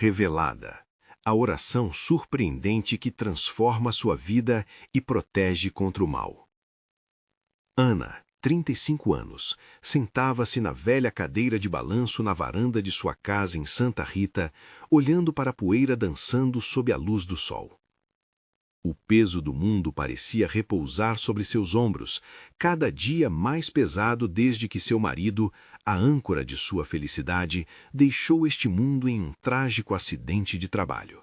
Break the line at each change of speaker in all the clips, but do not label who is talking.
revelada. A oração surpreendente que transforma sua vida e protege contra o mal. Ana, 35 anos, sentava-se na velha cadeira de balanço na varanda de sua casa em Santa Rita, olhando para a poeira dançando sob a luz do sol. O peso do mundo parecia repousar sobre seus ombros, cada dia mais pesado desde que seu marido, a âncora de sua felicidade, deixou este mundo em um trágico acidente de trabalho.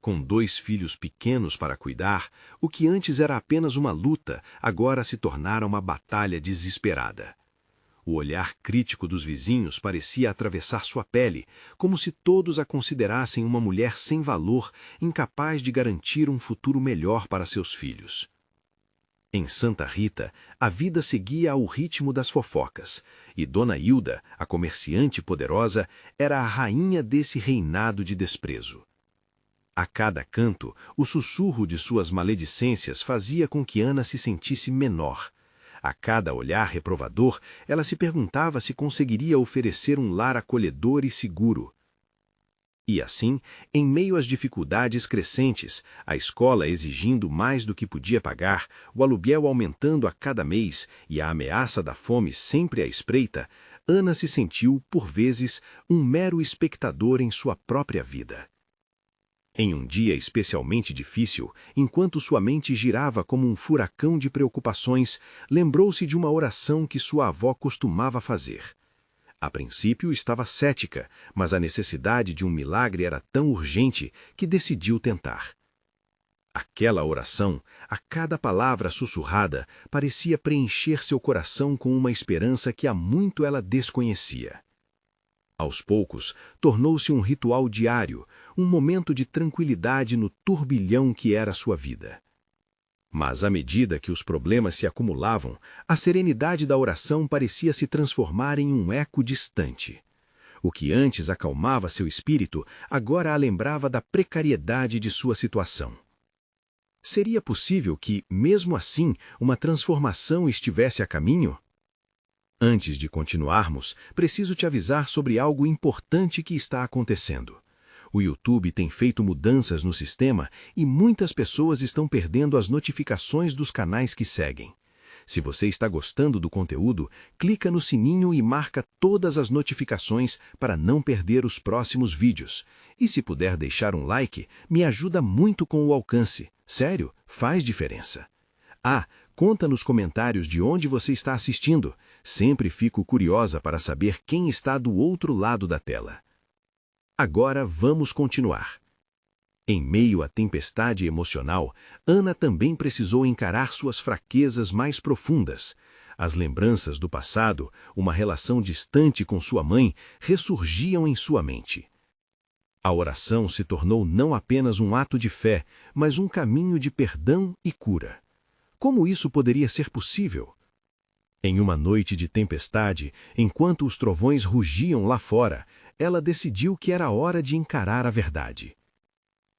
Com 2 filhos pequenos para cuidar, o que antes era apenas uma luta, agora se tornara uma batalha desesperada. O olhar crítico dos vizinhos parecia atravessar sua pele, como se todos a considerassem uma mulher sem valor, incapaz de garantir um futuro melhor para seus filhos. Em Santa Rita, a vida seguia ao ritmo das fofocas, e Dona Hilda, a comerciante poderosa, era a rainha desse reinado de desprezo. A cada canto, o sussurro de suas maledicências fazia com que Ana se sentisse menor. A cada olhar reprovador, ela se perguntava se conseguiria oferecer um lar acolhedor e seguro. E assim, em meio às dificuldades crescentes, a escola exigindo mais do que podia pagar, o aluguel aumentando a cada mês e a ameaça da fome sempre à espreita, Ana se sentiu, por vezes, um mero espectador em sua própria vida. Em um dia especialmente difícil, enquanto sua mente girava como um furacão de preocupações, lembrou-se de uma oração que sua avó costumava fazer. A princípio estava cética, mas a necessidade de um milagre era tão urgente que decidiu tentar. Aquela oração, a cada palavra sussurrada, parecia preencher seu coração com uma esperança que há muito ela desconhecia. Aos poucos, tornou-se um ritual diário, um momento de tranquilidade no turbilhão que era sua vida. Mas à medida que os problemas se acumulavam, a serenidade da oração parecia se transformar em um eco distante. O que antes acalmava seu espírito, agora a lembrava da precariedade de sua situação. Seria possível que, mesmo assim, uma transformação estivesse a caminho? Antes de continuarmos, preciso te avisar sobre algo importante que está acontecendo. O YouTube tem feito mudanças no sistema e muitas pessoas estão perdendo as notificações dos canais que seguem. Se você está gostando do conteúdo, clica no sininho e marca todas as notificações para não perder os próximos vídeos. E se puder deixar um like, me ajuda muito com o alcance. Sério, faz diferença. Conta nos comentários de onde você está assistindo. Sempre fico curiosa para saber quem está do outro lado da tela. Agora vamos continuar. Em meio à tempestade emocional, Ana também precisou encarar suas fraquezas mais profundas. As lembranças do passado, uma relação distante com sua mãe, ressurgiam em sua mente. A oração se tornou não apenas um ato de fé, mas um caminho de perdão e cura. Como isso poderia ser possível? Em uma noite de tempestade, enquanto os trovões rugiam lá fora, ela decidiu que era hora de encarar a verdade.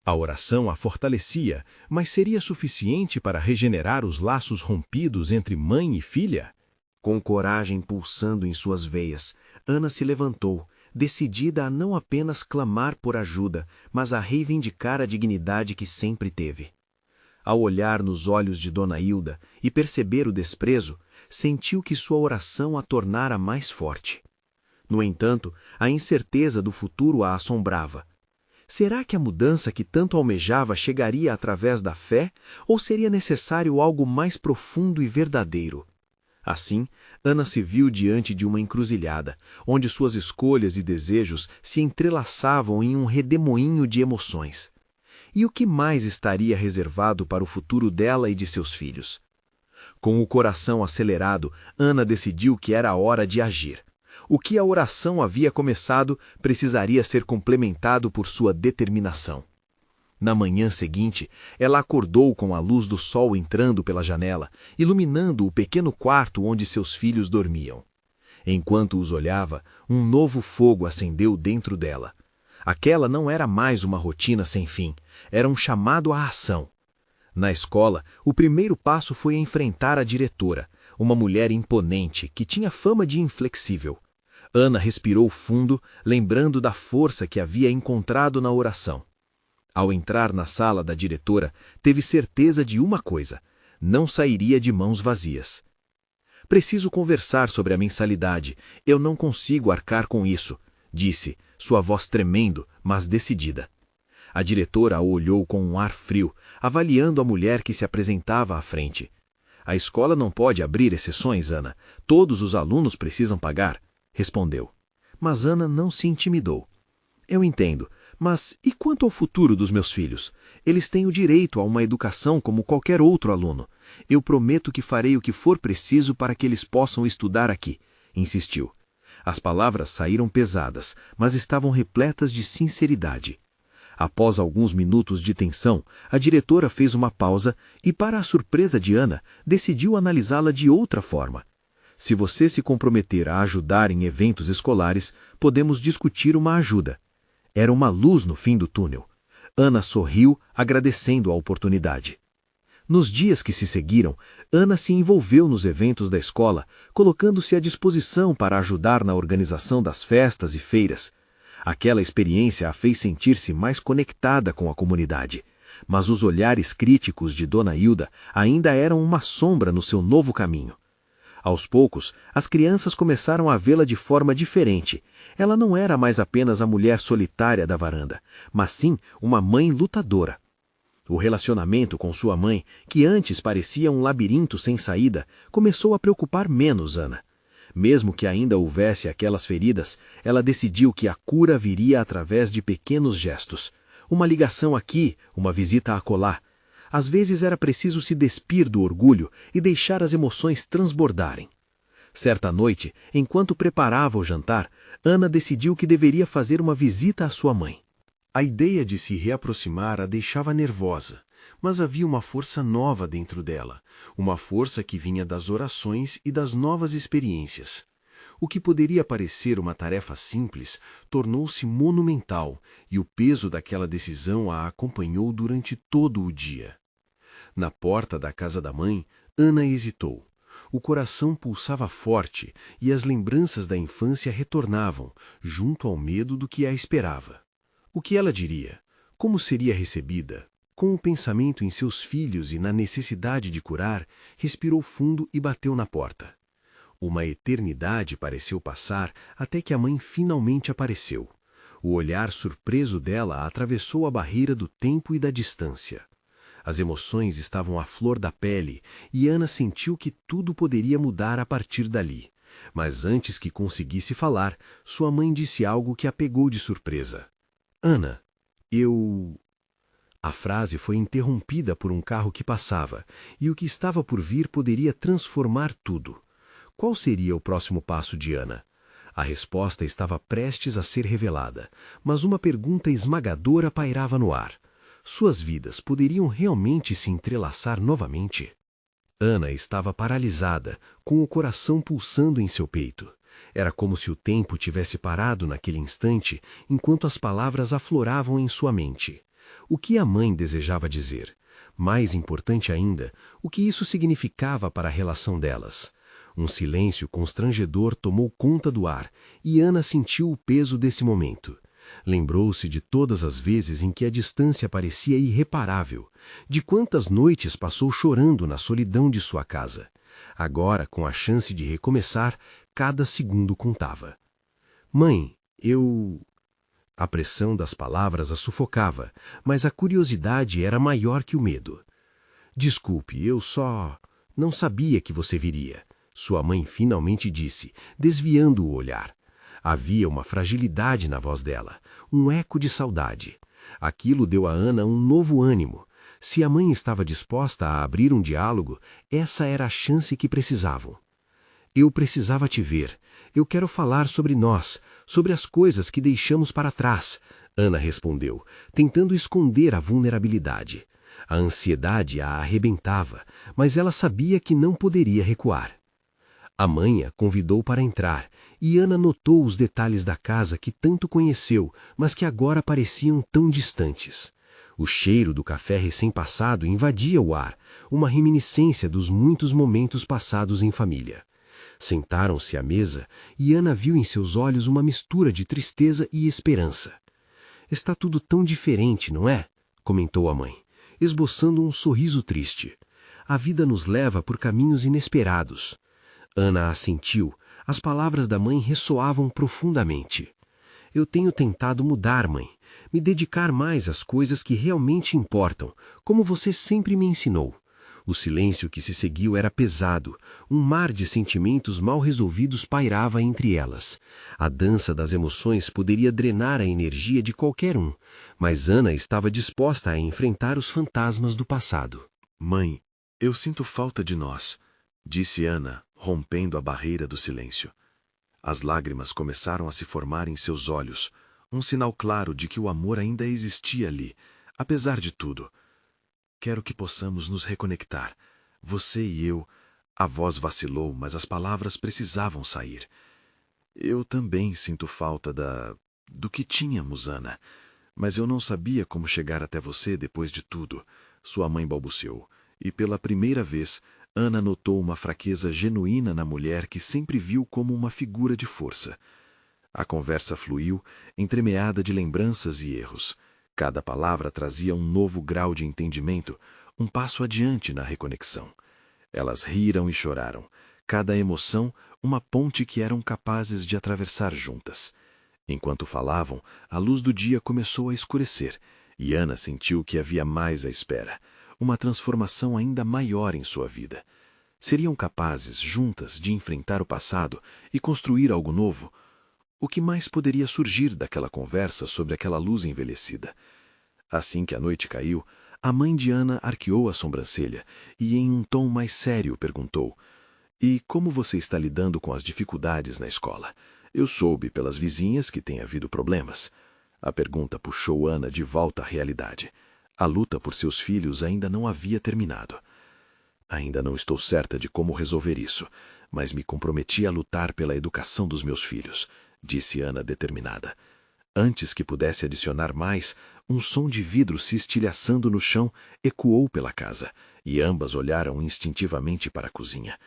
A oração a fortalecia, mas seria suficiente para regenerar os laços rompidos entre mãe e filha?
Com coragem pulsando em suas veias, Ana se levantou, decidida a não apenas clamar por ajuda, mas a reivindicar a dignidade que sempre teve. Ao olhar nos olhos de Dona Hilda e perceber o desprezo, sentiu que sua oração a tornara mais forte. No entanto, a incerteza do futuro a assombrava. Será que a mudança que tanto almejava chegaria através da fé, ou seria necessário algo mais profundo e verdadeiro? Assim, Ana se viu diante de uma encruzilhada, onde suas escolhas e desejos se entrelaçavam em um redemoinho de emoções. E o que mais estaria reservado para o futuro dela e de seus filhos? Com o coração acelerado, Ana decidiu que era a hora de agir. O que a oração havia começado precisaria ser complementado por sua determinação. Na manhã seguinte, ela acordou com a luz do sol entrando pela janela, iluminando o pequeno quarto onde seus filhos dormiam. Enquanto os olhava, um novo fogo acendeu dentro dela. Aquela não era mais uma rotina sem fim, era um chamado à ação. Na escola, o primeiro passo foi enfrentar a diretora, uma mulher imponente que tinha fama de inflexível. Ana respirou fundo, lembrando da força que havia encontrado na oração. Ao entrar na sala da diretora, teve certeza de uma coisa: não sairia de mãos vazias. Preciso conversar sobre a mensalidade. Eu não consigo arcar com isso, disse, sua voz tremendo, mas decidida. A diretora a olhou com um ar frio, avaliando a mulher que se apresentava à frente. A escola não pode abrir exceções, Ana. Todos os alunos precisam pagar, respondeu. Mas Ana não se intimidou. Eu entendo, mas e quanto ao futuro dos meus filhos? Eles têm o direito a uma educação como qualquer outro aluno. Eu prometo que farei o que for preciso para que eles possam estudar aqui, insistiu. As palavras saíram pesadas, mas estavam repletas de sinceridade. Após alguns minutos de tensão, a diretora fez uma pausa e, para a surpresa de Ana, decidiu analisá-la de outra forma. Se você se comprometer a ajudar em eventos escolares, podemos discutir uma ajuda. Era uma luz no fim do túnel. Ana sorriu, agradecendo a oportunidade. Nos dias que se seguiram, Ana se envolveu nos eventos da escola, colocando-se à disposição para ajudar na organização das festas e feiras. Aquela experiência a fez sentir-se mais conectada com a comunidade. Mas os olhares críticos de Dona Hilda ainda eram uma sombra no seu novo caminho. Aos poucos, as crianças começaram a vê-la de forma diferente. Ela não era mais apenas a mulher solitária da varanda, mas sim uma mãe lutadora. O relacionamento com sua mãe, que antes parecia um labirinto sem saída, começou a preocupar menos Ana. Mesmo que ainda houvesse aquelas feridas, ela decidiu que a cura viria através de pequenos gestos. Uma ligação aqui, uma visita acolá. Às vezes era preciso se despir do orgulho e deixar as emoções transbordarem. Certa noite, enquanto preparava o jantar, Ana decidiu que deveria fazer uma visita à sua mãe.
A ideia de se reaproximar a deixava nervosa, mas havia uma força nova dentro dela, uma força que vinha das orações e das novas experiências. O que poderia parecer uma tarefa simples tornou-se monumental, e o peso daquela decisão a acompanhou durante todo o dia. Na porta da casa da mãe, Ana hesitou. O coração pulsava forte e as lembranças da infância retornavam, junto ao medo do que a esperava. O que ela diria? Como seria recebida? Com o pensamento em seus filhos e na necessidade de curar, respirou fundo e bateu na porta. Uma eternidade pareceu passar até que a mãe finalmente apareceu. O olhar surpreso dela atravessou a barreira do tempo e da distância. As emoções estavam à flor da pele e Ana sentiu que tudo poderia mudar a partir dali. Mas antes que conseguisse falar, sua mãe disse algo que a pegou de surpresa. Ana, eu... A frase foi interrompida por um carro que passava, e o que estava por vir poderia transformar tudo. Qual seria o próximo passo de Ana? A resposta estava prestes a ser revelada, mas uma pergunta esmagadora pairava no ar. Suas vidas poderiam realmente se entrelaçar novamente? Ana estava paralisada, com o coração pulsando em seu peito. Era como se o tempo tivesse parado naquele instante, enquanto as palavras afloravam em sua mente. O que a mãe desejava dizer? Mais importante ainda, o que isso significava para a relação delas? Um silêncio constrangedor tomou conta do ar, e Ana sentiu o peso desse momento. Lembrou-se de todas as vezes em que a distância parecia irreparável, de quantas noites passou chorando na solidão de sua casa. Agora, com a chance de recomeçar, cada segundo contava. Mãe, eu... A pressão das palavras a sufocava, mas a curiosidade era maior que o medo. Desculpe, eu só... não sabia que você viria, sua mãe finalmente disse, desviando o olhar. Havia uma fragilidade na voz dela, um eco de saudade. Aquilo deu a Ana um novo ânimo. Se a mãe estava disposta a abrir um diálogo, essa era a chance que precisavam. Eu precisava te ver. Eu quero falar sobre nós, sobre as coisas que deixamos para trás, Ana respondeu, tentando esconder a vulnerabilidade. A ansiedade a arrebentava, mas ela sabia que não poderia recuar. A mãe a convidou para entrar, e Ana notou os detalhes da casa que tanto conheceu, mas que agora pareciam tão distantes. O cheiro do café recém-passado invadia o ar, uma reminiscência dos muitos momentos passados em família. Sentaram-se à mesa e Ana viu em seus olhos uma mistura de tristeza e esperança. Está tudo tão diferente, não é? Comentou a mãe, esboçando um sorriso triste. A vida nos leva por caminhos inesperados. Ana assentiu. As palavras da mãe ressoavam profundamente. Eu tenho tentado mudar, mãe. Me dedicar mais às coisas que realmente importam, como você sempre me ensinou. O silêncio que se seguiu era pesado. Um mar de sentimentos mal resolvidos pairava entre elas. A dança das emoções poderia drenar a energia de qualquer um, mas Ana estava disposta a enfrentar os fantasmas do passado.
Mãe, eu sinto falta de nós, disse Ana, rompendo a barreira do silêncio. As lágrimas começaram a se formar em seus olhos, um sinal claro de que o amor ainda existia ali, apesar de tudo. Quero que possamos nos reconectar. Você e eu. A voz vacilou, mas as palavras precisavam sair. Eu também sinto falta do que tínhamos, Ana. Mas eu não sabia como chegar até você depois de tudo. Sua mãe balbuciou. E pela primeira vez, Ana notou uma fraqueza genuína na mulher que sempre viu como uma figura de força. A conversa fluiu, entremeada de lembranças e erros. Cada palavra trazia um novo grau de entendimento, um passo adiante na reconexão. Elas riram e choraram, cada emoção uma ponte que eram capazes de atravessar juntas. Enquanto falavam, a luz do dia começou a escurecer, e Ana sentiu que havia mais à espera, uma transformação ainda maior em sua vida. Seriam capazes, juntas, de enfrentar o passado e construir algo novo? O que mais poderia surgir daquela conversa sobre aquela luz envelhecida? Assim que a noite caiu, a mãe de Ana arqueou a sobrancelha e, em um tom mais sério, perguntou: E como você está lidando com as dificuldades na escola? Eu soube pelas vizinhas que tem havido problemas. A pergunta puxou Ana de volta à realidade. A luta por seus filhos ainda não havia terminado. Ainda não estou certa de como resolver isso, mas me comprometi a lutar pela educação dos meus filhos, disse Ana determinada. Antes que pudesse adicionar mais, um som de vidro se estilhaçando no chão ecoou pela casa, e ambas olharam instintivamente para a cozinha.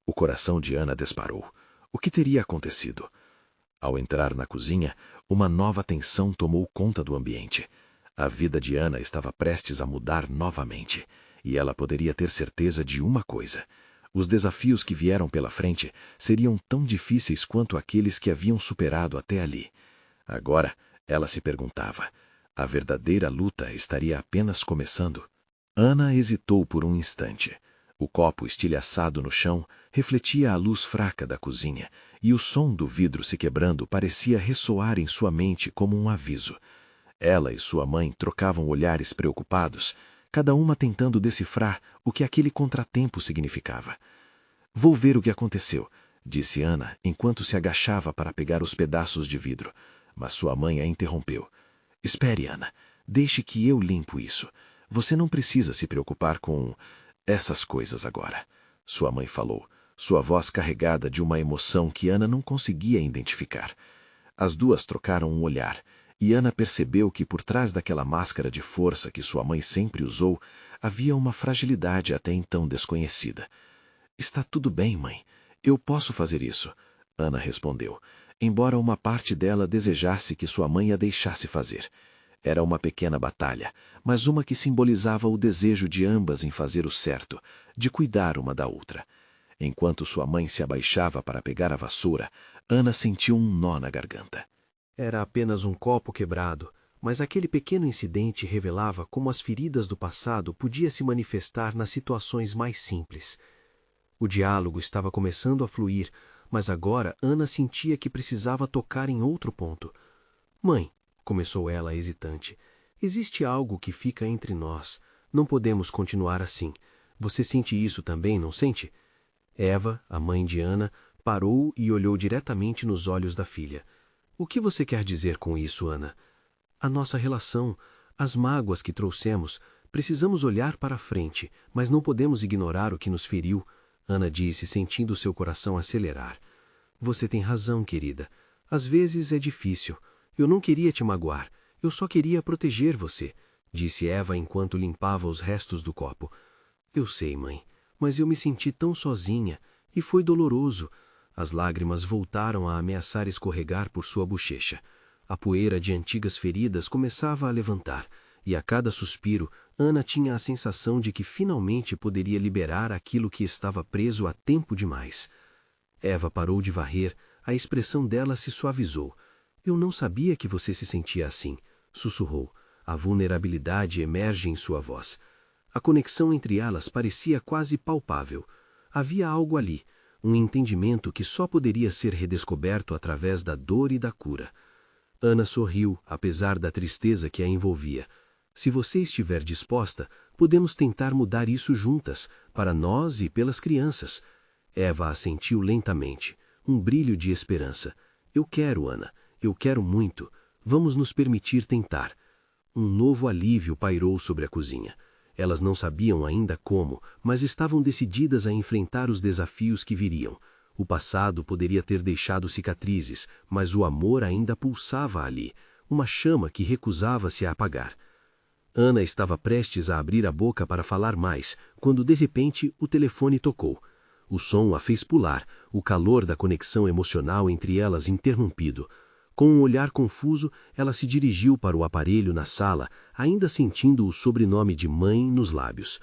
O coração de Ana disparou. O que teria acontecido? Ao entrar na cozinha, uma nova tensão tomou conta do ambiente. A vida de Ana estava prestes a mudar novamente, e ela poderia ter certeza de uma coisa: os desafios que vieram pela frente seriam tão difíceis quanto aqueles que haviam superado até ali. Agora, ela se perguntava: a verdadeira luta estaria apenas começando? Ana hesitou por um instante. O copo estilhaçado no chão refletia a luz fraca da cozinha, e o som do vidro se quebrando parecia ressoar em sua mente como um aviso. Ela e sua mãe trocavam olhares preocupados, cada uma tentando decifrar o que aquele contratempo significava. Vou ver o que aconteceu, disse Ana enquanto se agachava para pegar os pedaços de vidro, mas sua mãe a interrompeu. Espere, Ana, deixe que eu limpo isso. Você não precisa se preocupar com essas coisas agora. Sua mãe falou, sua voz carregada de uma emoção que Ana não conseguia identificar. As duas trocaram um olhar, e Ana percebeu que por trás daquela máscara de força que sua mãe sempre usou, havia uma fragilidade até então desconhecida. Está tudo bem, mãe. Eu posso fazer isso, Ana respondeu, embora uma parte dela desejasse que sua mãe a deixasse fazer. Era uma pequena batalha, mas uma que simbolizava o desejo de ambas em fazer o certo, de cuidar uma da outra. Enquanto sua mãe se abaixava para pegar a vassoura, Ana sentiu um nó na garganta. Era apenas um copo quebrado, mas aquele pequeno incidente revelava como as feridas do passado podiam se manifestar nas situações mais simples. O diálogo estava começando a fluir, mas agora Ana sentia que precisava tocar em outro ponto. Mãe, começou ela hesitante, existe algo que fica entre nós. Não podemos continuar assim. Você sente isso também, não sente? Eva, a mãe de Ana, parou e olhou diretamente nos olhos da filha. O que você quer dizer com isso, Ana? A nossa relação, as mágoas que trouxemos, precisamos olhar para a frente, mas não podemos ignorar o que nos feriu, Ana disse, sentindo seu coração acelerar. Você tem razão, querida. Às vezes é difícil. Eu não queria te magoar. Eu só queria proteger você, disse Eva enquanto limpava os restos do copo. Eu sei, mãe, mas eu me senti tão sozinha, e foi doloroso.
As lágrimas voltaram a ameaçar escorregar por sua bochecha. A poeira de antigas feridas começava a levantar, e a cada suspiro, Ana tinha a sensação de que finalmente poderia liberar aquilo que estava preso há tempo demais. Eva parou de varrer, a expressão dela se suavizou. Eu não sabia que você se sentia assim, sussurrou. A vulnerabilidade emerge em sua voz. A conexão entre elas parecia quase palpável. Havia algo ali, um entendimento que só poderia ser redescoberto através da dor e da cura. Ana sorriu, apesar da tristeza que a envolvia. Se você estiver disposta, podemos tentar mudar isso juntas, para nós e pelas crianças. Eva assentiu lentamente, um brilho de esperança. Eu quero, Ana, eu quero muito. Vamos nos permitir tentar. Um novo alívio pairou sobre a cozinha. Elas não sabiam ainda como, mas estavam decididas a enfrentar os desafios que viriam. O passado poderia ter deixado cicatrizes, mas o amor ainda pulsava ali, uma chama que recusava-se a apagar. Ana estava prestes a abrir a boca para falar mais, quando de repente o telefone tocou. O som a fez pular, o calor da conexão emocional entre elas interrompido. Com um olhar confuso, ela se dirigiu para o aparelho na sala, ainda sentindo o sobrenome de mãe nos lábios.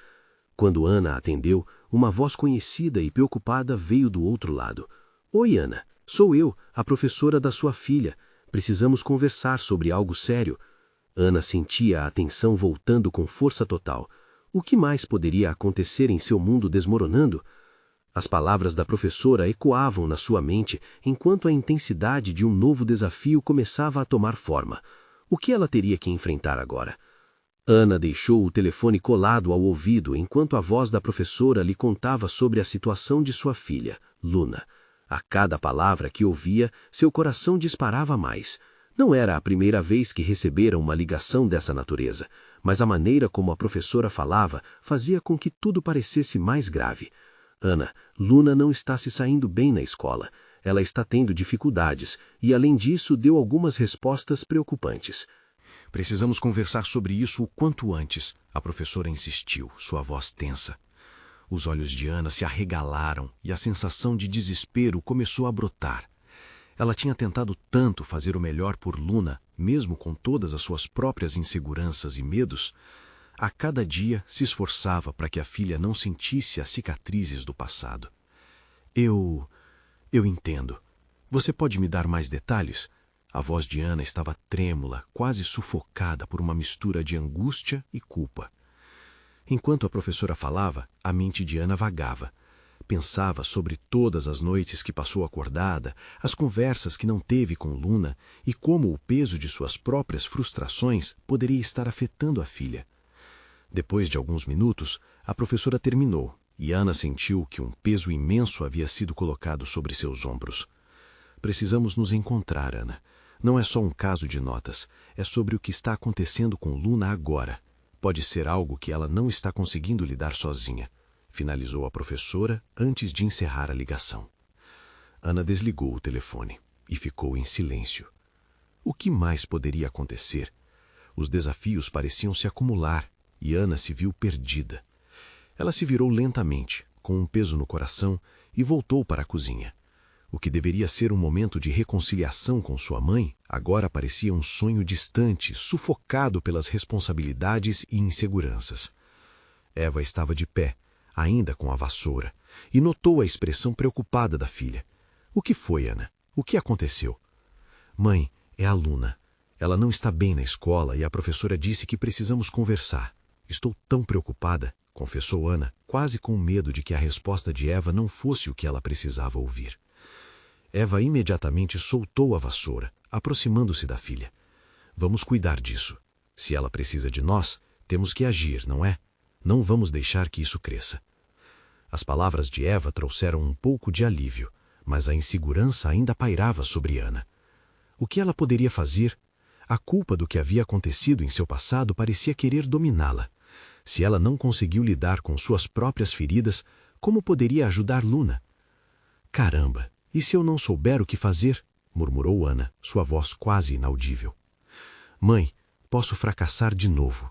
Quando Ana atendeu, uma voz conhecida e preocupada veio do outro lado. Oi, Ana. Sou eu, a professora da sua filha. Precisamos conversar sobre algo sério. Ana sentia a atenção voltando com força total. O que mais poderia acontecer em seu mundo desmoronando? As palavras da professora ecoavam na sua mente enquanto a intensidade de um novo desafio começava a tomar forma. O que ela teria que enfrentar agora? Ana deixou o telefone colado ao ouvido enquanto a voz da professora lhe contava sobre a situação de sua filha, Luna. A cada palavra que ouvia, seu coração disparava mais. Não era a primeira vez que recebera uma ligação dessa natureza, mas a maneira como a professora falava fazia com que tudo parecesse mais grave. Ana, Luna não está se saindo bem na escola. Ela está tendo dificuldades e, além disso, deu algumas respostas preocupantes.
Precisamos conversar sobre isso o quanto antes, a professora insistiu, sua voz tensa. Os olhos de Ana se arregalaram e a sensação de desespero começou a brotar. Ela tinha tentado tanto fazer o melhor por Luna, mesmo com todas as suas próprias inseguranças e medos. A cada dia se esforçava para que a filha não sentisse as cicatrizes do passado. Eu entendo. Você pode me dar mais detalhes? A voz de Ana estava trêmula, quase sufocada por uma mistura de angústia e culpa. Enquanto a professora falava, a mente de Ana vagava. Pensava sobre todas as noites que passou acordada, as conversas que não teve com Luna e como o peso de suas próprias frustrações poderia estar afetando a filha. Depois de alguns minutos, a professora terminou e Ana sentiu que um peso imenso havia sido colocado sobre seus ombros. Precisamos nos encontrar, Ana. Não é só um caso de notas, é sobre o que está acontecendo com Luna agora. Pode ser algo que ela não está conseguindo lidar sozinha, finalizou a professora antes de encerrar a ligação. Ana desligou o telefone e ficou em silêncio. O que mais poderia acontecer? Os desafios pareciam se acumular e Ana se viu perdida. Ela se virou lentamente, com um peso no coração, e voltou para a cozinha. O que deveria ser um momento de reconciliação com sua mãe, agora parecia um sonho distante, sufocado pelas responsabilidades e inseguranças. Eva estava de pé, ainda com a vassoura, e notou a expressão preocupada da filha. O que foi, Ana? O que aconteceu? Mãe, é a Luna. Ela não está bem na escola e a professora disse que precisamos conversar. Estou tão preocupada, confessou Ana, quase com medo de que a resposta de Eva não fosse o que ela precisava ouvir. Eva imediatamente soltou a vassoura, aproximando-se da filha. Vamos cuidar disso. Se ela precisa de nós, temos que agir, não é? Não vamos deixar que isso cresça. As palavras de Eva trouxeram um pouco de alívio, mas a insegurança ainda pairava sobre Ana. O que ela poderia fazer? A culpa do que havia acontecido em seu passado parecia querer dominá-la. Se ela não conseguiu lidar com suas próprias feridas, como poderia ajudar Luna? Caramba! E se eu não souber o que fazer? Murmurou Ana, sua voz quase inaudível. Mãe, posso fracassar de novo.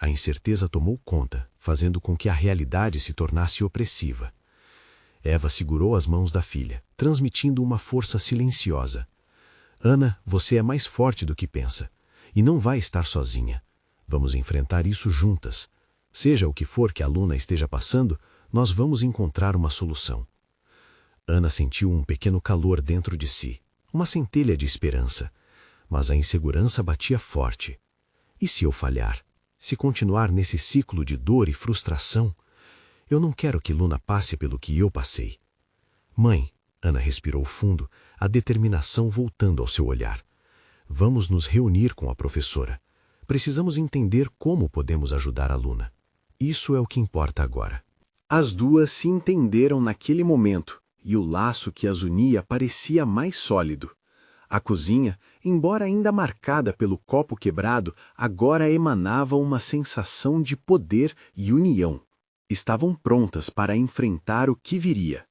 A incerteza tomou conta, fazendo com que a realidade se tornasse opressiva.
Eva segurou as mãos da filha, transmitindo uma força silenciosa. Ana, você é mais forte do que pensa. E não vai estar sozinha. Vamos enfrentar isso juntas. Seja o que for que a Luna esteja passando, nós vamos encontrar uma solução. Ana sentiu um pequeno calor dentro de si, uma centelha de esperança. Mas a insegurança batia forte. E se eu falhar? Se continuar nesse ciclo de dor e frustração? Eu não quero que Luna passe pelo que eu passei. Mãe, Ana respirou fundo, a determinação voltando ao seu olhar. Vamos nos reunir com a professora. Precisamos entender como podemos ajudar a Luna. Isso é o que importa agora.
As duas se entenderam naquele momento, e o laço que as unia parecia mais sólido. A cozinha, embora ainda marcada pelo copo quebrado, agora emanava uma sensação de poder e união. Estavam prontas para enfrentar o que viria.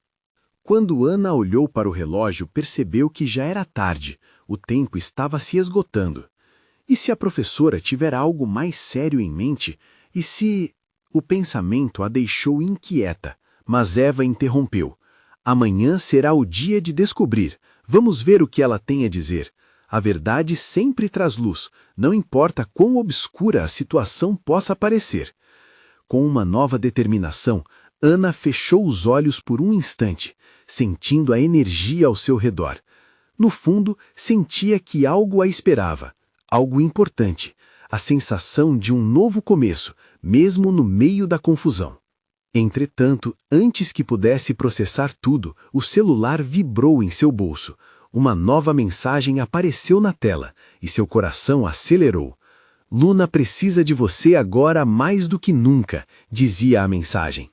Quando Ana olhou para o relógio, percebeu que já era tarde. O tempo estava se esgotando. E se a professora tiver algo mais sério em mente? E se... O pensamento a deixou inquieta, mas Eva interrompeu. Amanhã será o dia de descobrir. Vamos ver o que ela tem a dizer. A verdade sempre traz luz, não importa quão obscura a situação possa parecer. Com uma nova determinação, Ana fechou os olhos por um instante, sentindo a energia ao seu redor. No fundo, sentia que algo a esperava, algo importante, a sensação de um novo começo, mesmo no meio da confusão. Entretanto, antes que pudesse processar tudo, o celular vibrou em seu bolso. Uma nova mensagem apareceu na tela, e seu coração acelerou. Luna precisa de você agora mais do que nunca, dizia a mensagem.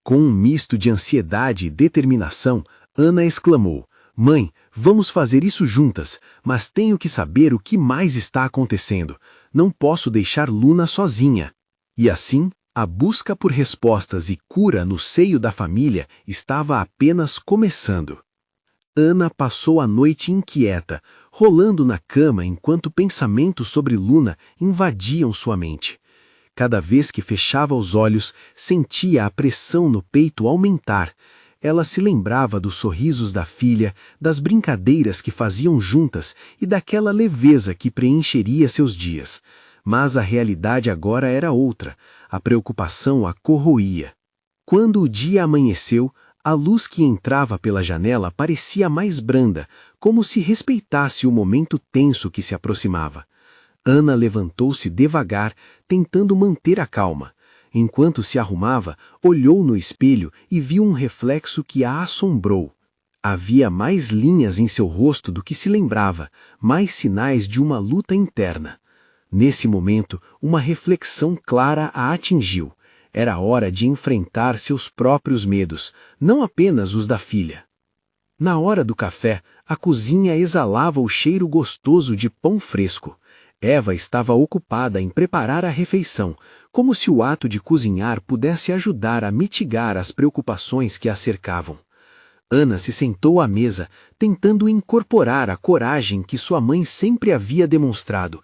Com um misto de ansiedade e determinação, Ana exclamou, Mãe, vamos fazer isso juntas, mas tenho que saber o que mais está acontecendo. Não posso deixar Luna sozinha. E assim, a busca por respostas e cura no seio da família estava apenas começando. Ana passou a noite inquieta, rolando na cama enquanto pensamentos sobre Luna invadiam sua mente. Cada vez que fechava os olhos, sentia a pressão no peito aumentar. Ela se lembrava dos sorrisos da filha, das brincadeiras que faziam juntas e daquela leveza que preencheria seus dias. Mas a realidade agora era outra. A preocupação a corroía. Quando o dia amanheceu, a luz que entrava pela janela parecia mais branda, como se respeitasse o momento tenso que se aproximava. Ana levantou-se devagar, tentando manter a calma. Enquanto se arrumava, olhou no espelho e viu um reflexo que a assombrou. Havia mais linhas em seu rosto do que se lembrava, mais sinais de uma luta interna. Nesse momento, uma reflexão clara a atingiu. Era hora de enfrentar seus próprios medos, não apenas os da filha. Na hora do café, a cozinha exalava o cheiro gostoso de pão fresco. Eva estava ocupada em preparar a refeição, como se o ato de cozinhar pudesse ajudar a mitigar as preocupações que a cercavam. Ana se sentou à mesa, tentando incorporar a coragem que sua mãe sempre havia demonstrado.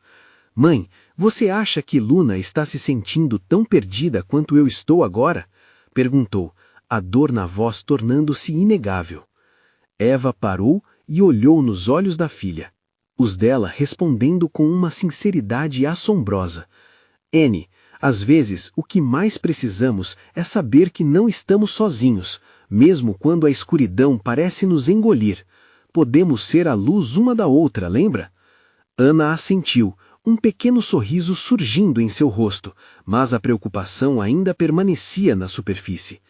Mãe, você acha que Luna está se sentindo tão perdida quanto eu estou agora? Perguntou, a dor na voz tornando-se inegável. Eva parou e olhou nos olhos da filha. Os dela respondendo com uma sinceridade assombrosa. N, às vezes o que mais precisamos é saber que não estamos sozinhos, mesmo quando a escuridão parece nos engolir. Podemos ser a luz uma da outra, lembra? Ana assentiu, um pequeno sorriso surgindo em seu rosto, mas a preocupação ainda permanecia na superfície.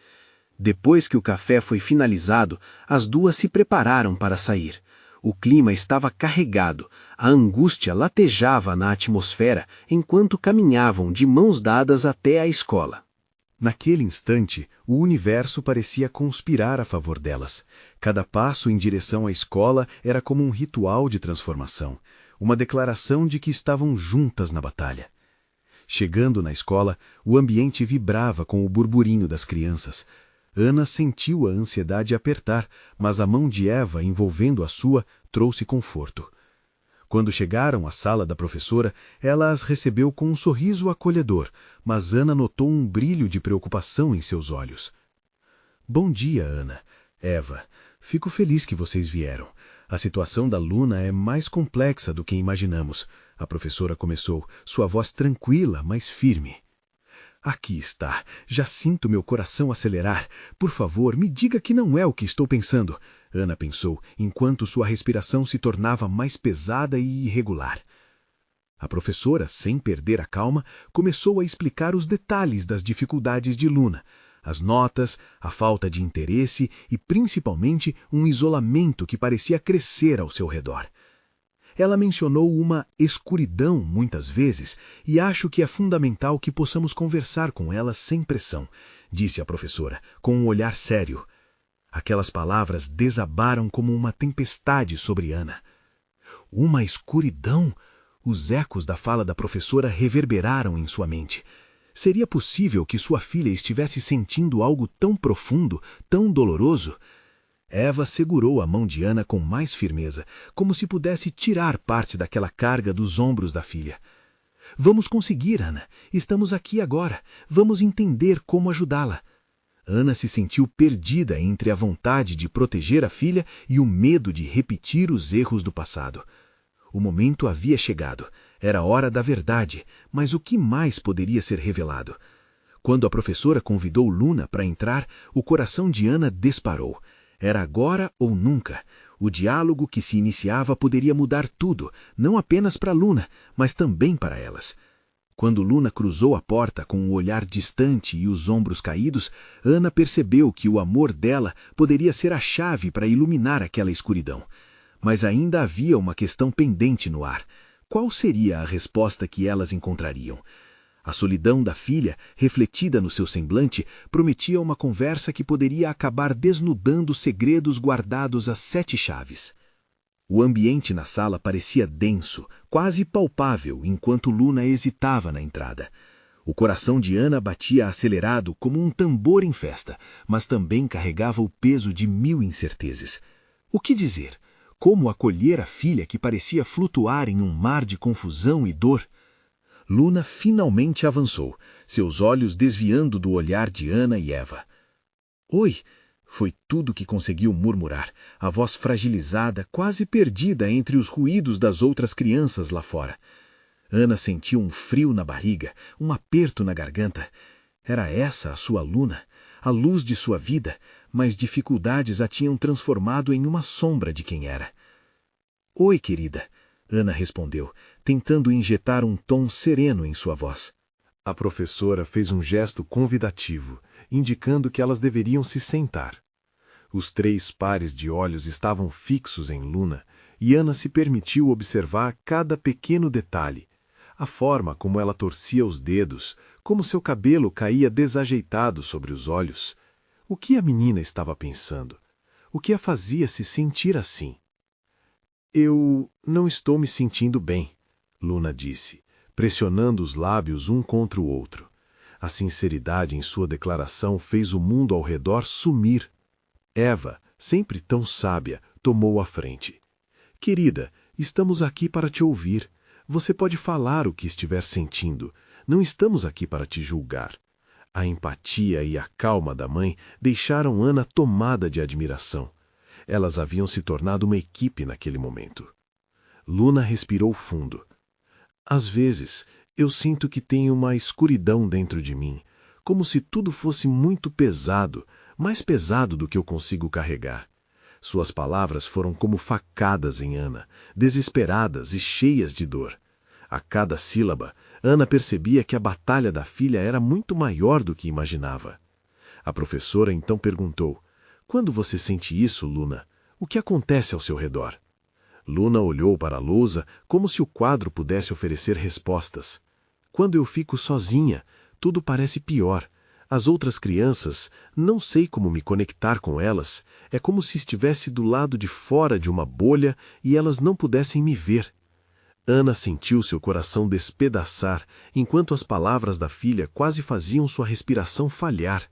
Depois que o café foi finalizado, as duas se prepararam para sair. O clima estava carregado, a angústia latejava na atmosfera enquanto caminhavam de mãos dadas até a escola.
Naquele instante, o universo parecia conspirar a favor delas. Cada passo em direção à escola era como um ritual de transformação, uma declaração de que estavam juntas na batalha. Chegando na escola, o ambiente vibrava com o burburinho das crianças. Ana sentiu a ansiedade apertar, mas a mão de Eva, envolvendo a sua, trouxe conforto. Quando chegaram à sala da professora, ela as recebeu com um sorriso acolhedor, mas Ana notou um brilho de preocupação em seus olhos. Bom dia, Ana. Eva, fico feliz que vocês vieram. A situação da Luna é mais complexa do que imaginamos. A professora começou, sua voz tranquila, mas firme. Aqui está. Já sinto meu coração acelerar. Por favor, me diga que não é o que estou pensando. Ana pensou, enquanto sua respiração se tornava mais pesada e irregular. A professora, sem perder a calma, começou a explicar os detalhes das dificuldades de Luna. As notas, a falta de interesse e, principalmente, um isolamento que parecia crescer ao seu redor. Ela mencionou uma escuridão muitas vezes e acho que é fundamental que possamos conversar com ela sem pressão, disse a professora, com um olhar sério. Aquelas palavras desabaram como uma tempestade sobre Ana. Uma escuridão? Os ecos da fala da professora reverberaram em sua mente. Seria possível que sua filha estivesse sentindo algo tão profundo, tão doloroso? Eva segurou a mão de Ana com mais firmeza, como se pudesse tirar parte daquela carga dos ombros da filha. Vamos conseguir, Ana. Estamos aqui agora. Vamos entender como ajudá-la. Ana se sentiu perdida entre a vontade de proteger a filha e o medo de repetir os erros do passado. O momento havia chegado. Era hora da verdade, mas o que mais poderia ser revelado? Quando a professora convidou Luna para entrar, o coração de Ana disparou. Era agora ou nunca. O diálogo que se iniciava poderia mudar tudo, não apenas para Luna, mas também para elas. Quando Luna cruzou a porta com o olhar distante e os ombros caídos, Ana percebeu que o amor dela poderia ser a chave para iluminar aquela escuridão. Mas ainda havia uma questão pendente no ar. Qual seria a resposta que elas encontrariam? A solidão da filha, refletida no seu semblante, prometia uma conversa que poderia acabar desnudando segredos guardados às 7 chaves. O ambiente na sala parecia denso, quase palpável, enquanto Luna hesitava na entrada. O coração de Ana batia acelerado como um tambor em festa, mas também carregava o peso de 1000 incertezas. O que dizer? Como acolher a filha que parecia flutuar em um mar de confusão e dor? Luna finalmente avançou, seus olhos desviando do olhar de Ana e Eva. Oi! Foi tudo que conseguiu murmurar, a voz fragilizada, quase perdida entre os ruídos das outras crianças lá fora. Ana sentiu um frio na barriga, um aperto na garganta. Era essa a sua Luna, a luz de sua vida, mas dificuldades a tinham transformado em uma sombra de quem era. Oi, querida, Ana respondeu, tentando injetar um tom sereno em sua voz. A professora fez um gesto convidativo, indicando que elas deveriam se sentar. Os 3 pares de olhos estavam fixos em Luna, e Ana se permitiu observar cada pequeno detalhe. A forma como ela torcia os dedos, como seu cabelo caía desajeitado sobre os olhos. O que a menina estava pensando? O que a fazia se sentir assim? Eu não estou me sentindo bem, Luna disse, pressionando os lábios um contra o outro. A sinceridade em sua declaração fez o mundo ao redor sumir. Eva, sempre tão sábia, tomou a frente. Querida, estamos aqui para te ouvir. Você pode falar o que estiver sentindo. Não estamos aqui para te julgar. A empatia e a calma da mãe deixaram Ana tomada de admiração. Elas haviam se tornado uma equipe naquele momento. Luna respirou fundo. Às vezes, eu sinto que tenho uma escuridão dentro de mim, como se tudo fosse muito pesado, mais pesado do que eu consigo carregar. Suas palavras foram como facadas em Ana, desesperadas e cheias de dor. A cada sílaba, Ana percebia que a batalha da filha era muito maior do que imaginava. A professora então perguntou: "Quando você sente isso, Luna, o que acontece ao seu redor?" Luna olhou para a lousa como se o quadro pudesse oferecer respostas. "Quando eu fico sozinha, tudo parece pior. As outras crianças, não sei como me conectar com elas. É como se estivesse do lado de fora de uma bolha e elas não pudessem me ver." Ana sentiu seu coração despedaçar, enquanto as palavras da filha quase faziam sua respiração falhar.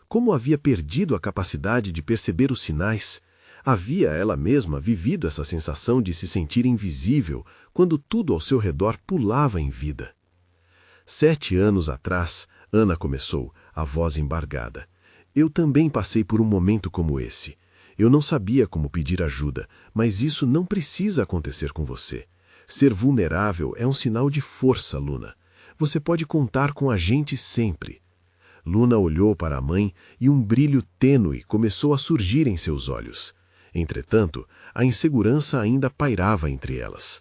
Como havia perdido a capacidade de perceber os sinais? Havia ela mesma vivido essa sensação de se sentir invisível quando tudo ao seu redor pulava em vida. 7 anos atrás, Ana começou, a voz embargada. Eu também passei por um momento como esse. Eu não sabia como pedir ajuda, mas isso não precisa acontecer com você. Ser vulnerável é um sinal de força, Luna. Você pode contar com a gente sempre. Luna olhou para a mãe e um brilho tênue começou a surgir em seus olhos. Entretanto, a insegurança ainda pairava entre elas.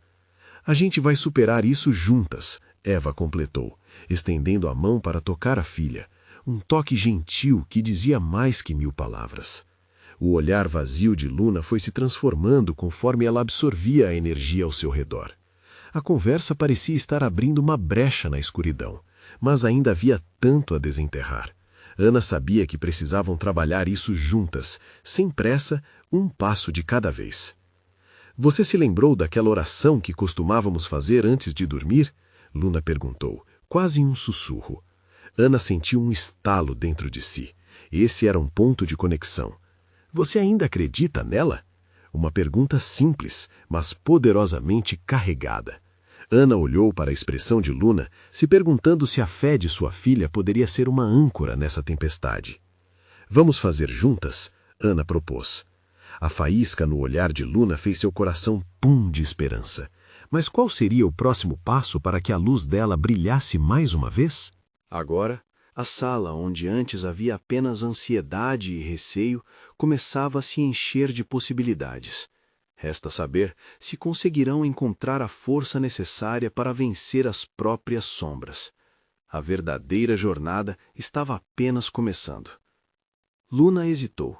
A gente vai superar isso juntas, Eva completou, estendendo a mão para tocar a filha. Um toque gentil que dizia mais que 1000 palavras. O olhar vazio de Luna foi se transformando conforme ela absorvia a energia ao seu redor. A conversa parecia estar abrindo uma brecha na escuridão, mas ainda havia tanto a desenterrar. Ana sabia que precisavam trabalhar isso juntas, sem pressa, um passo de cada vez. Você se lembrou daquela oração que costumávamos fazer antes de dormir? Luna perguntou, quase em um sussurro. Ana sentiu um estalo dentro de si. Esse era um ponto de conexão. Você ainda acredita nela? Uma pergunta simples, mas poderosamente carregada. Ana olhou para a expressão de Luna, se perguntando se a fé de sua filha poderia ser uma âncora nessa tempestade. Vamos fazer juntas? Ana propôs. A faísca no olhar de Luna fez seu coração pum de esperança. Mas qual seria o próximo passo para que a luz dela brilhasse mais uma vez? Agora, a sala onde antes havia apenas ansiedade e receio começava a se encher de possibilidades. Resta saber se conseguirão encontrar a força necessária para vencer as próprias sombras. A verdadeira jornada estava apenas começando. Luna hesitou.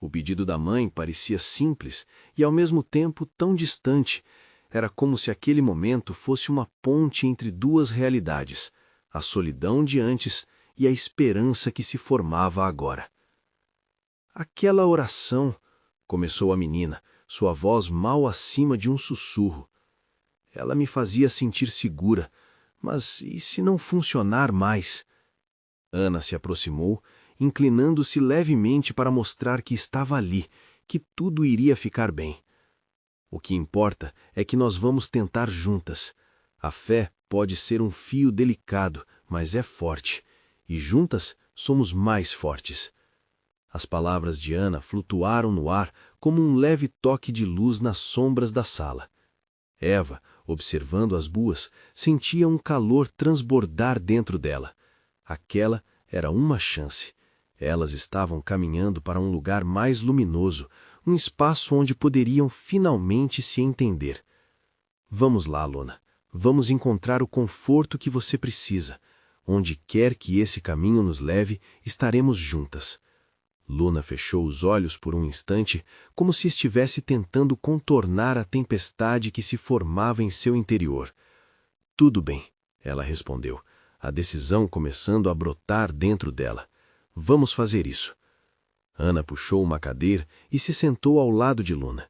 O pedido da mãe parecia simples e ao mesmo tempo tão distante. Era como se aquele momento fosse uma ponte entre duas realidades, a solidão de antes e a esperança que se formava agora. Aquela oração, começou a menina, sua voz mal acima de um sussurro. Ela me fazia sentir segura, mas e se não funcionar mais? Ana se aproximou, inclinando-se levemente para mostrar que estava ali, que tudo iria ficar bem. O que importa é que nós vamos tentar juntas. A fé pode ser um fio delicado, mas é forte, e juntas somos mais fortes. As palavras de Ana flutuaram no ar como um leve toque de luz nas sombras da sala. Eva, observando as duas, sentia um calor transbordar dentro dela. Aquela era uma chance. Elas estavam caminhando para um lugar mais luminoso, um espaço onde poderiam finalmente se entender. Vamos lá, Luna. Vamos encontrar o conforto que você precisa. Onde quer que esse caminho nos leve, estaremos juntas. Luna fechou os olhos por um instante, como se estivesse tentando contornar a tempestade que se formava em seu interior. Tudo bem, ela respondeu, a decisão começando a brotar dentro dela. Vamos fazer isso. Ana puxou uma cadeira e se sentou ao lado de Luna.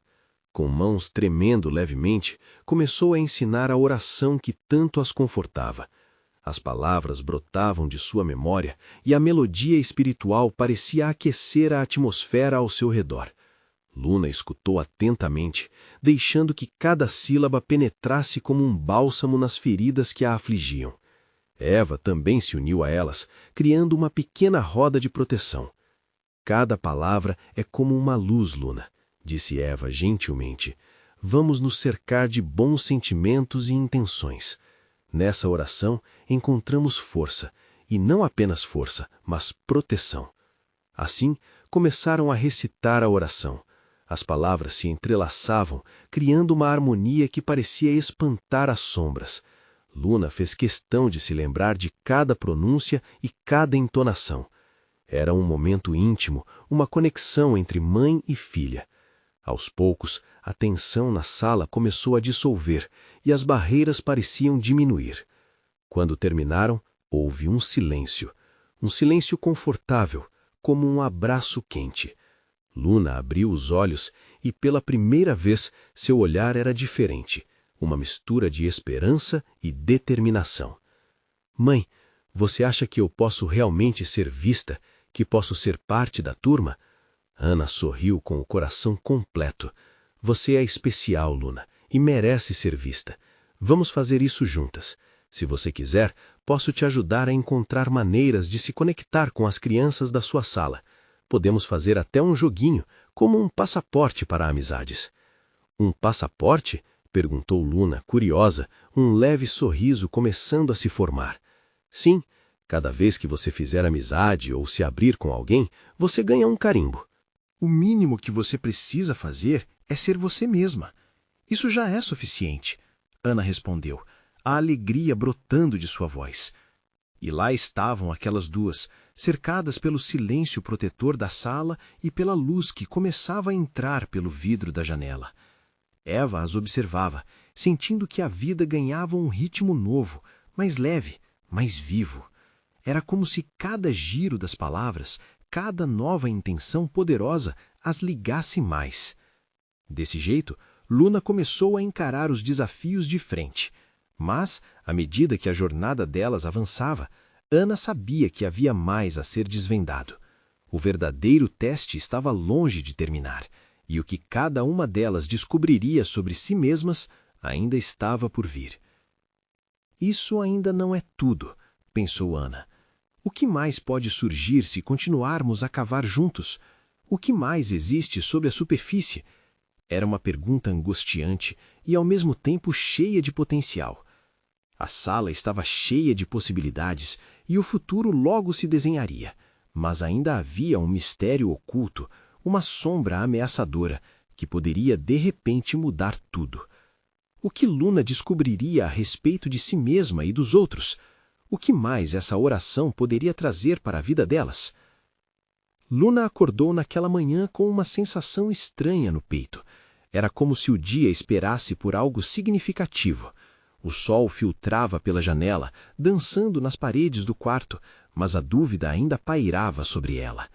Com mãos tremendo levemente, começou a ensinar a oração que tanto as confortava. As palavras brotavam de sua memória e a melodia espiritual parecia aquecer a atmosfera ao seu redor. Luna escutou atentamente, deixando que cada sílaba penetrasse como um bálsamo nas feridas que a afligiam. Eva também se uniu a elas, criando uma pequena roda de proteção. Cada palavra é como uma luz, Luna, disse Eva gentilmente. Vamos nos cercar de bons sentimentos e intenções. Nessa oração encontramos força, e não apenas força, mas proteção. Assim, começaram a recitar a oração. As palavras se entrelaçavam, criando uma harmonia que parecia espantar as sombras. Luna fez questão de se lembrar de cada pronúncia e cada entonação. Era um momento íntimo, uma conexão entre mãe e filha. Aos poucos, a tensão na sala começou a dissolver e as barreiras pareciam diminuir. Quando terminaram, houve um silêncio confortável, como um abraço quente. Luna abriu os olhos e, pela primeira vez, seu olhar era diferente, uma mistura de esperança e determinação. Mãe, você acha que eu posso realmente ser vista, que posso ser parte da turma? Ana sorriu com o coração completo. Você é especial, Luna, e merece ser vista. Vamos fazer isso juntas. Se você quiser, posso te ajudar a encontrar maneiras de se conectar com as crianças da sua sala. Podemos fazer até um joguinho, como um passaporte para amizades. Um passaporte? Perguntou Luna, curiosa, um leve sorriso começando a se formar. Sim, cada vez que você fizer amizade ou se abrir com alguém, você ganha um carimbo.
O mínimo que você precisa fazer é ser você mesma. Isso já é suficiente, Ana respondeu, a alegria brotando de sua voz. E lá estavam aquelas duas, cercadas pelo silêncio protetor da sala e pela luz que começava a entrar pelo vidro da janela. Eva as observava, sentindo que a vida ganhava um ritmo novo, mais leve, mais vivo. Era como se cada giro das palavras, cada nova intenção poderosa as ligasse mais. Desse jeito, Luna começou a encarar os desafios de frente. Mas, à medida que a jornada delas avançava, Ana sabia que havia mais a ser desvendado. O verdadeiro teste estava longe de terminar, e o que cada uma delas descobriria sobre si mesmas ainda estava por vir. Isso ainda não é tudo, pensou Ana. O que mais pode surgir se continuarmos a cavar juntos? O que mais existe sobre a superfície? Era uma pergunta angustiante e ao mesmo tempo cheia de potencial. A sala estava cheia de possibilidades e o futuro logo se desenharia, mas ainda havia um mistério oculto, uma sombra ameaçadora, que poderia de repente mudar tudo. O que Luna descobriria a respeito de si mesma e dos outros? O que mais essa oração poderia trazer para a vida delas? Luna acordou naquela manhã com uma sensação estranha no peito. Era como se o dia esperasse por algo significativo. O sol filtrava pela janela, dançando nas paredes do quarto, mas a dúvida ainda pairava sobre ela.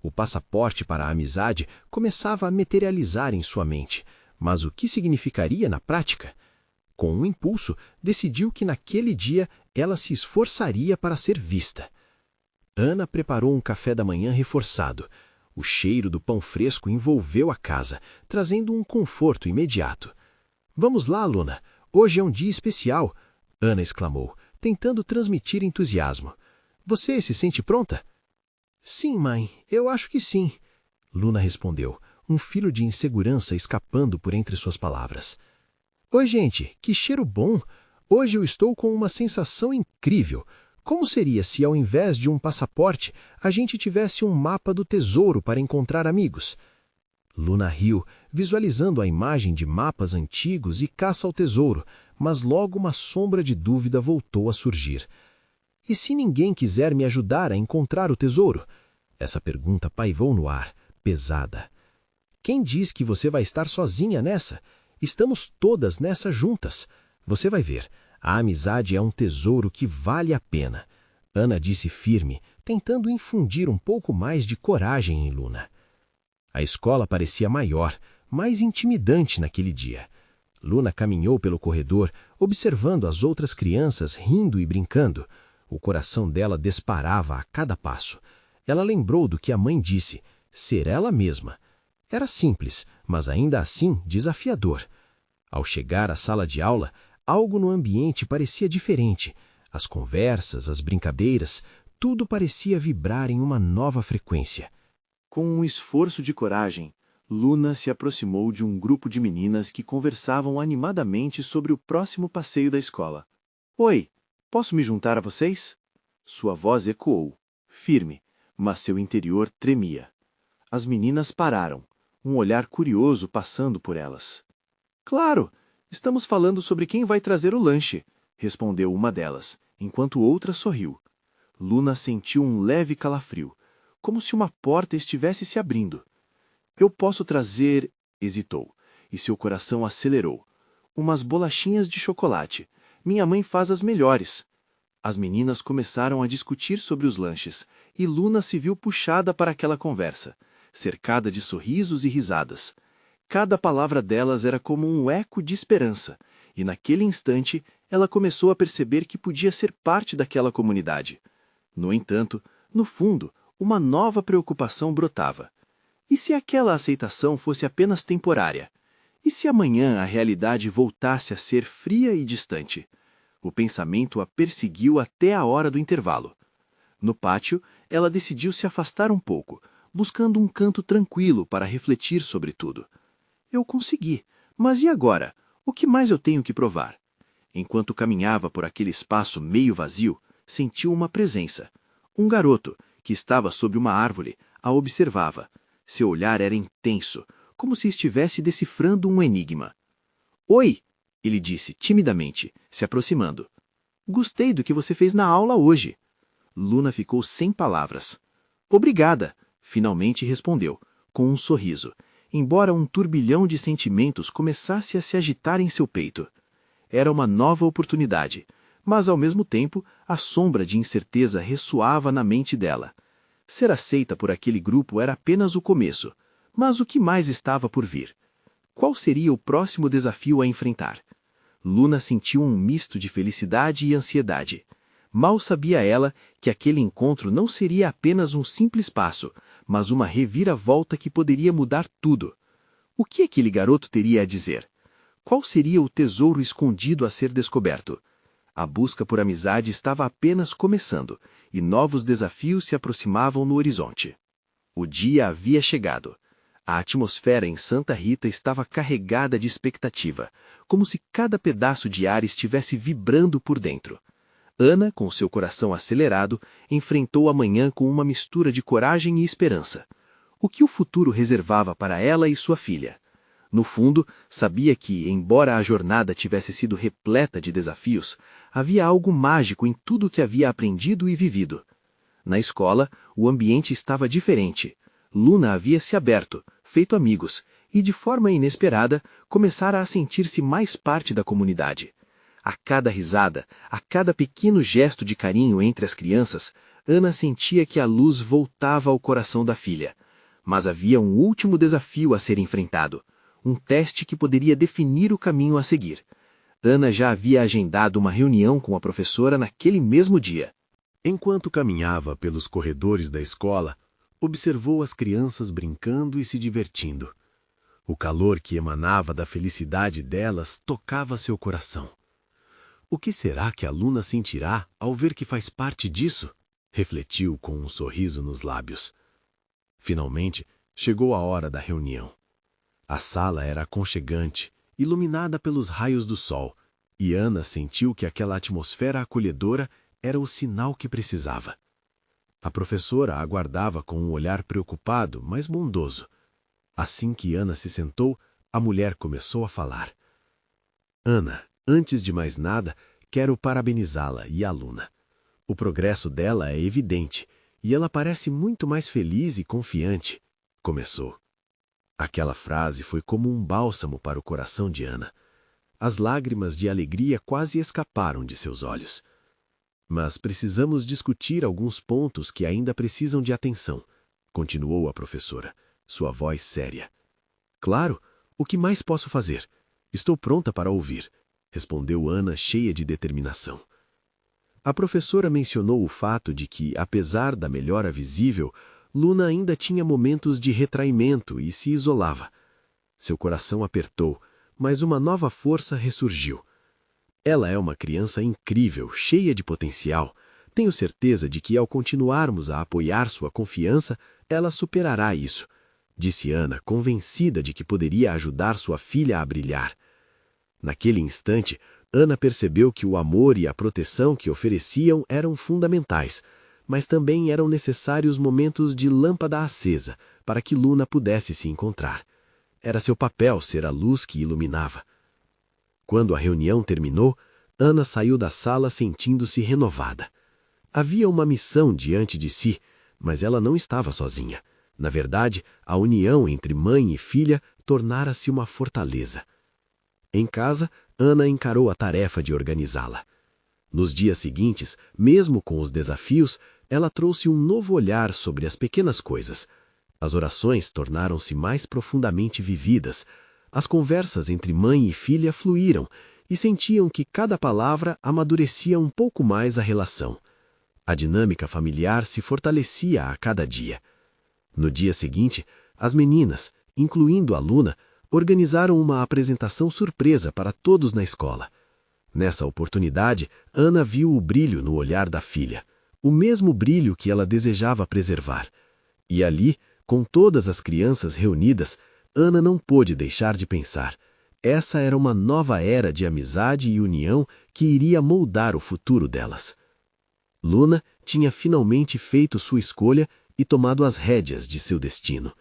O passaporte para a amizade começava a materializar em sua mente, mas o que significaria na prática? Com um impulso, decidiu que naquele dia ela se esforçaria para ser vista. Ana preparou um café da manhã reforçado. O cheiro do pão fresco envolveu a casa, trazendo um conforto imediato. "Vamos lá, Luna. Hoje é um dia especial", Ana exclamou, tentando transmitir entusiasmo. "Você se sente pronta?" "Sim, mãe, eu acho que sim", Luna respondeu, um fio de insegurança escapando por entre suas palavras. "Oi, gente, que cheiro bom! Hoje eu estou com uma sensação incrível. Como seria se, ao invés de um passaporte, a gente tivesse um mapa do tesouro para encontrar amigos?" Luna riu, visualizando a imagem de mapas antigos e caça ao tesouro, mas logo uma sombra de dúvida voltou a surgir. "E se ninguém quiser me ajudar a encontrar o tesouro?" Essa pergunta paivou no ar, pesada. "Quem diz que você vai estar sozinha nessa? Estamos todas nessa juntas. Você vai ver, a amizade é um tesouro que vale a pena", Ana disse firme, tentando infundir um pouco mais de coragem em Luna. A escola parecia maior, mais intimidante naquele dia. Luna caminhou pelo corredor, observando as outras crianças rindo e brincando. O coração dela disparava a cada passo. Ela lembrou do que a mãe disse, ser ela mesma. Era simples, mas ainda assim desafiador. Ao chegar à sala de aula, algo no ambiente parecia diferente. As conversas, as brincadeiras, tudo parecia vibrar em uma nova frequência. Com um esforço de coragem, Luna se aproximou de um grupo de meninas que conversavam animadamente sobre o próximo passeio da escola. "Oi, posso me juntar a vocês?" Sua voz ecoou, firme, mas seu interior tremia. As meninas pararam, um olhar curioso passando por elas. "Claro, estamos falando sobre quem vai trazer o lanche", respondeu uma delas, enquanto outra sorriu. Luna sentiu um leve calafrio, como se uma porta estivesse se abrindo. "Eu posso trazer..." hesitou, e seu coração acelerou. "Umas bolachinhas de chocolate. Minha mãe faz as melhores." As meninas começaram a discutir sobre os lanches, e Luna se viu puxada para aquela conversa, cercada de sorrisos e risadas. Cada palavra delas era como um eco de esperança, e naquele instante ela começou a perceber que podia ser parte daquela comunidade. No entanto, no fundo, uma nova preocupação brotava. E se aquela aceitação fosse apenas temporária? E se amanhã a realidade voltasse a ser fria e distante? O pensamento a perseguiu até a hora do intervalo. No pátio, ela decidiu se afastar um pouco, buscando um canto tranquilo para refletir sobre tudo. Eu consegui, mas e agora? O que mais eu tenho que provar? Enquanto caminhava por aquele espaço meio vazio, sentiu uma presença. Um garoto, que estava sobre uma árvore, a observava. Seu olhar era intenso, como se estivesse decifrando um enigma. Oi, ele disse timidamente, se aproximando. Gostei do que você fez na aula hoje. Luna ficou sem palavras. Obrigada, finalmente respondeu, com um sorriso, embora um turbilhão de sentimentos começasse a se agitar em seu peito. Era uma nova oportunidade, mas ao mesmo tempo a sombra de incerteza ressoava na mente dela. Ser aceita por aquele grupo era apenas o começo, mas o que mais estava por vir? Qual seria o próximo desafio a enfrentar? Luna sentiu um misto de felicidade e ansiedade. Mal sabia ela que aquele encontro não seria apenas um simples passo, mas uma reviravolta que poderia mudar tudo. O que aquele garoto teria a dizer? Qual seria o tesouro escondido a ser descoberto? A busca por amizade estava apenas começando, e novos desafios se aproximavam no horizonte. O dia havia chegado. A atmosfera em Santa Rita estava carregada de expectativa, como se cada pedaço de ar estivesse vibrando por dentro. Ana, com seu coração acelerado, enfrentou a manhã com uma mistura de coragem e esperança. O que o futuro reservava para ela e sua filha? No fundo, sabia que, embora a jornada tivesse sido repleta de desafios, havia algo mágico em tudo o que havia aprendido e vivido. Na escola, o ambiente estava diferente. Luna havia se aberto, feito amigos, e, de forma inesperada, começara a sentir-se mais parte da comunidade. A cada risada, a cada pequeno gesto de carinho entre as crianças, Ana sentia que a luz voltava ao coração da filha. Mas havia um último desafio a ser enfrentado. Um teste que poderia definir o caminho a seguir. Ana já havia agendado uma reunião com a professora naquele mesmo dia.
Enquanto caminhava pelos corredores da escola, observou as crianças brincando e se divertindo. O calor que emanava da felicidade delas tocava seu coração. O que será que a Luna sentirá ao ver que faz parte disso? Refletiu com um sorriso nos lábios. Finalmente, chegou a hora da reunião. A sala era aconchegante, iluminada pelos raios do sol, e Ana sentiu que aquela atmosfera acolhedora era o sinal que precisava. A professora a aguardava com um olhar preocupado, mas bondoso. Assim que Ana se sentou, a mulher começou a falar. Ana, antes de mais nada, quero parabenizá-la e a Luna. O progresso dela é evidente, e ela parece muito mais feliz e confiante, começou. Aquela frase foi como um bálsamo para o coração de Ana. As lágrimas de alegria quase escaparam de seus olhos. Mas precisamos discutir alguns pontos que ainda precisam de atenção, continuou a professora, sua voz séria. Claro, o que mais posso fazer? Estou pronta para ouvir, respondeu Ana cheia de determinação. A professora mencionou o fato de que, apesar da melhora visível, Luna ainda tinha momentos de retraimento e se isolava. Seu coração apertou, mas uma nova força ressurgiu. Ela é uma criança incrível, cheia de potencial. Tenho certeza de que, ao continuarmos a apoiar sua confiança, ela superará isso, disse Ana, convencida de que poderia ajudar sua filha a brilhar. Naquele instante, Ana percebeu que o amor e a proteção que ofereciam eram fundamentais, mas também eram necessários momentos de lâmpada acesa para que Luna pudesse se encontrar. Era seu papel ser a luz que iluminava. Quando a reunião terminou, Ana saiu da sala sentindo-se renovada. Havia uma missão diante de si, mas ela não estava sozinha. Na verdade, a união entre mãe e filha tornara-se uma fortaleza. Em casa, Ana encarou a tarefa de organizá-la. Nos dias seguintes, mesmo com os desafios, ela trouxe um novo olhar sobre as pequenas coisas. As orações tornaram-se mais profundamente vividas. As conversas entre mãe e filha fluíram e sentiam que cada palavra amadurecia um pouco mais a relação. A dinâmica familiar se fortalecia a cada dia. No dia seguinte, as meninas, incluindo a Luna, organizaram uma apresentação surpresa para todos na escola. Nessa oportunidade, Ana viu o brilho no olhar da filha, o mesmo brilho que ela desejava preservar. E ali,
Com todas as crianças reunidas, Ana não pôde deixar de pensar. Essa era uma nova era de amizade e união que iria moldar o futuro delas. Luna tinha finalmente feito sua escolha e tomado as rédeas de seu destino.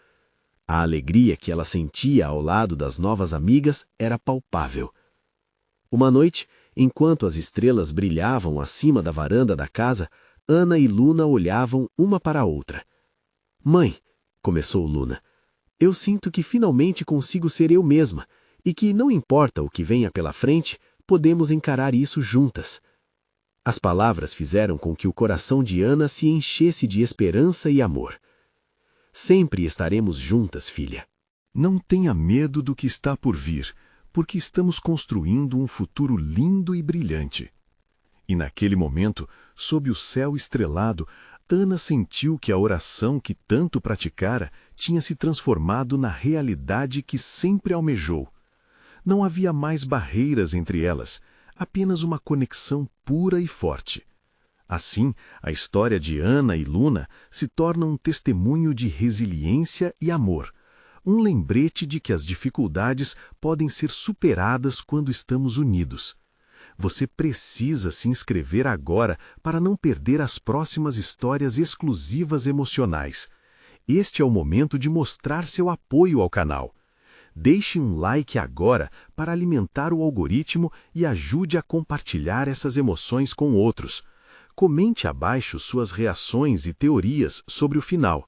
A alegria que ela sentia ao lado das novas amigas era palpável. Uma noite, enquanto as estrelas brilhavam acima da varanda da casa, Ana e Luna olhavam uma para a outra. "Mãe", começou Luna, "eu sinto que finalmente consigo ser eu mesma e que, não importa o que venha pela frente, podemos encarar isso juntas." As palavras fizeram com que o coração de Ana se enchesse de esperança e amor. "Sempre estaremos juntas, filha."
Não tenha medo do que está por vir, porque estamos construindo um futuro lindo e brilhante. E naquele momento, sob o céu estrelado, Ana sentiu que a oração que tanto praticara tinha se transformado na realidade que sempre almejou. Não havia mais barreiras entre elas, apenas uma conexão pura e forte. Assim, a história de Ana e Luna se torna um testemunho de resiliência e amor, um lembrete de que as dificuldades podem ser superadas quando estamos unidos. Você precisa se inscrever agora para não perder as próximas histórias exclusivas emocionais. Este é o momento de mostrar seu apoio ao canal. Deixe um like agora para alimentar o algoritmo e ajude a compartilhar essas emoções com outros. Comente abaixo suas reações e teorias sobre o final.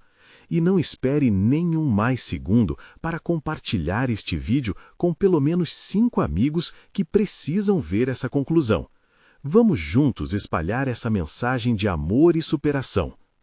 E não espere nenhum mais segundo para compartilhar este vídeo com pelo menos 5 amigos que precisam ver essa conclusão. Vamos juntos espalhar essa mensagem de amor e superação.